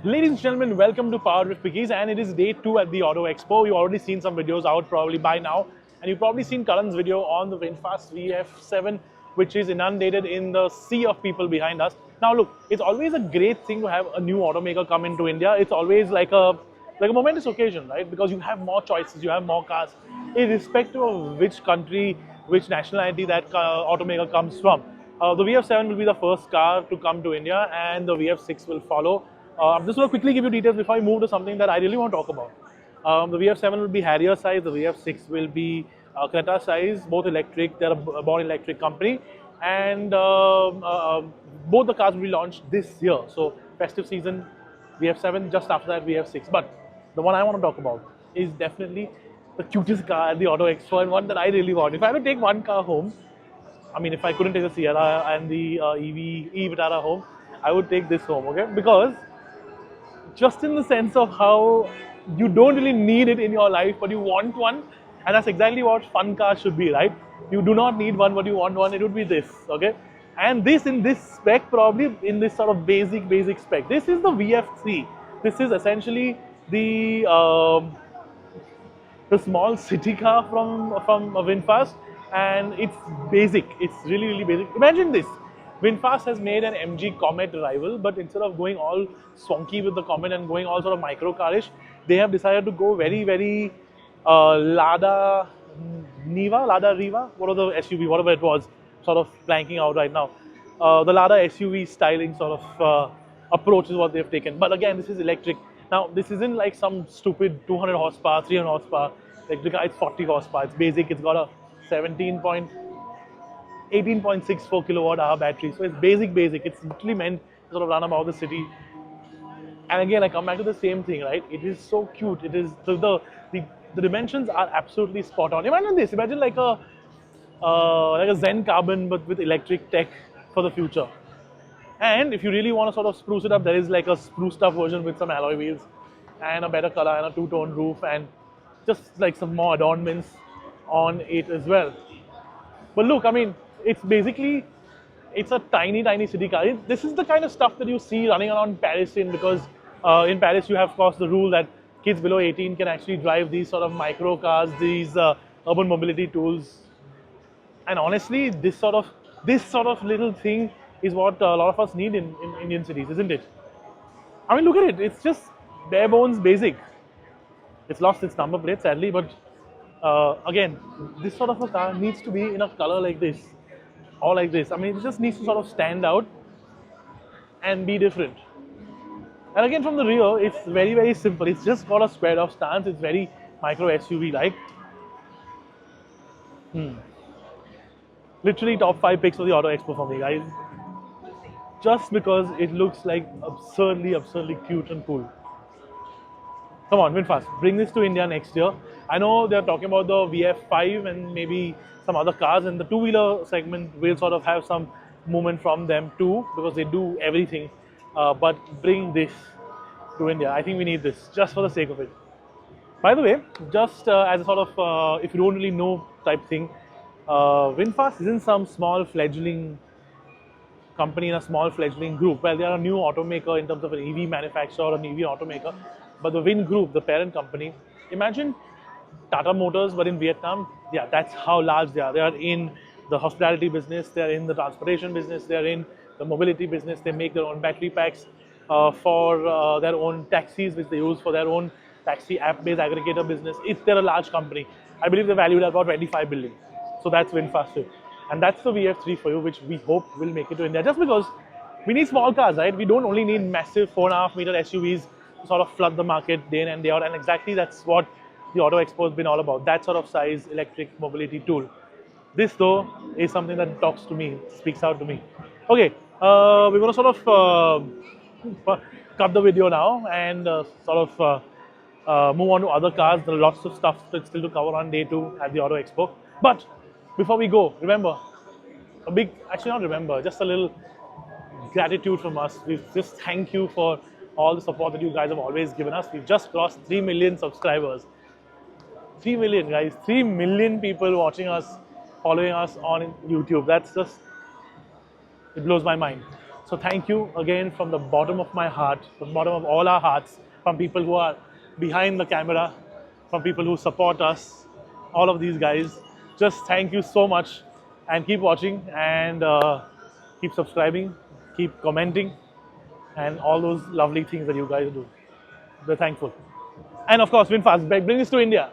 Ladies and gentlemen, welcome to PowerDrift QuickEase, and it is day 2 at the Auto Expo. You've already seen some videos out probably by now, and you've probably seen Karan's video on the VinFast VF3, which is inundated in the sea of people behind us. Now look, it's always a great thing to have a new automaker come into India. It's always like a momentous occasion, right? Because you have more choices, you have more cars, irrespective of which country, which nationality that automaker comes from. The VF7 will be the first car to come to India, and the VF6 will follow. I'm just going to quickly give you details before I move to something that I really want to talk about. The VF7 will be Harrier size, the VF6 will be Creta size, both electric. They're a born electric company, and both the cars will be launched this year. So festive season, VF7, just after that VF6. But the one I want to talk about is definitely the cutest car at the Auto Expo, and one that I really want. If I had to take one car home, I mean, if I couldn't take the Sierra and the e-Vitara home, I would take this home, okay? Because just in the sense of how you don't really need it in your life, but you want one, and that's exactly what fun cars should be, right? You do not need one, but you want one, it would be this, okay? And this in this spec, probably in this sort of basic spec. This is the VF3. This is essentially the small city car from VinFast, and it's basic. It's really basic. Imagine this. VinFast has made an MG Comet rival, but instead of going all swanky with the Comet and going all sort of micro carish, they have decided to go very Lada Riva, whatever the SUV, whatever it was, sort of blanking out right now. The Lada SUV styling sort of approach is what they've taken. But again, this is electric. Now, this isn't like some stupid 200 horsepower, 300 horsepower electric car. It's 40 horsepower. It's basic. It's got a 18.64 kilowatt hour battery. So it's basic. It's literally meant to sort of run about the city. And again, I come back to the same thing, right? It is so cute. It is the dimensions are absolutely spot on. Imagine this. Imagine like a Zen Carbon, but with electric tech for the future. And if you really want to sort of spruce it up, there is like a spruced up version with some alloy wheels and a better color and a two-tone roof and just like some more adornments on it as well. But look, I mean, it's basically, it's a tiny city car. This is the kind of stuff that you see running around Paris in, because in Paris you have, of course, the rule that kids below 18 can actually drive these sort of micro cars, these urban mobility tools. And honestly, this sort of little thing is what a lot of us need in Indian cities, isn't it? I mean, look at it. It's just bare bones basic. It's lost its number plate, sadly, but again, this sort of a car needs to be in a color like this, or like this. I mean, it just needs to sort of stand out and be different. And again, from the rear, it's very simple. It's just got a squared off stance. It's very micro SUV-like. Literally top 5 picks for the Auto Expo for me, guys. Just because it looks like absurdly cute and cool. Come on, VinFast, bring this to India next year. I know they're talking about the VF5 and maybe some other cars, and the two-wheeler segment will sort of have some movement from them too, because they do everything. But bring this to India. I think we need this, just for the sake of it. By the way, just as a sort of, if you don't really know type thing, VinFast isn't some small fledgling company in a small fledgling group. Well, they are a new automaker in terms of an EV manufacturer or an EV automaker. But the Vin Group, the parent company, imagine Tata Motors, but in Vietnam. Yeah, that's how large they are. They are in the hospitality business, they are in the transportation business, they are in the mobility business. They make their own battery packs for their own taxis, which they use for their own taxi app-based aggregator business. They're a large company. I believe they're valued at about 25 billion. So that's VinFast too. And that's the VF3 for you, which we hope will make it to India. Just because we need small cars, right? We don't only need massive 4.5 meter SUVs to sort of flood the market day in and day out. And exactly that's what the Auto Expo has been all about. That sort of size electric mobility tool. This though is something that talks to me, speaks out to me. Okay, we're going to sort of cut the video now and sort of move on to other cars. There are lots of stuff still to cover on day 2 at the Auto Expo. But before we go, remember, just a little gratitude from us. We just thank you for all the support that you guys have always given us. We've just crossed 3 million subscribers. 3 million, guys. 3 million people watching us, following us on YouTube. That's just, it blows my mind. So thank you again from the bottom of my heart, from the bottom of all our hearts, from people who are behind the camera, from people who support us, all of these guys. Just thank you so much, and keep watching, and keep subscribing, keep commenting, and all those lovely things that you guys do. We're thankful. And of course, VinFast, bring this to India.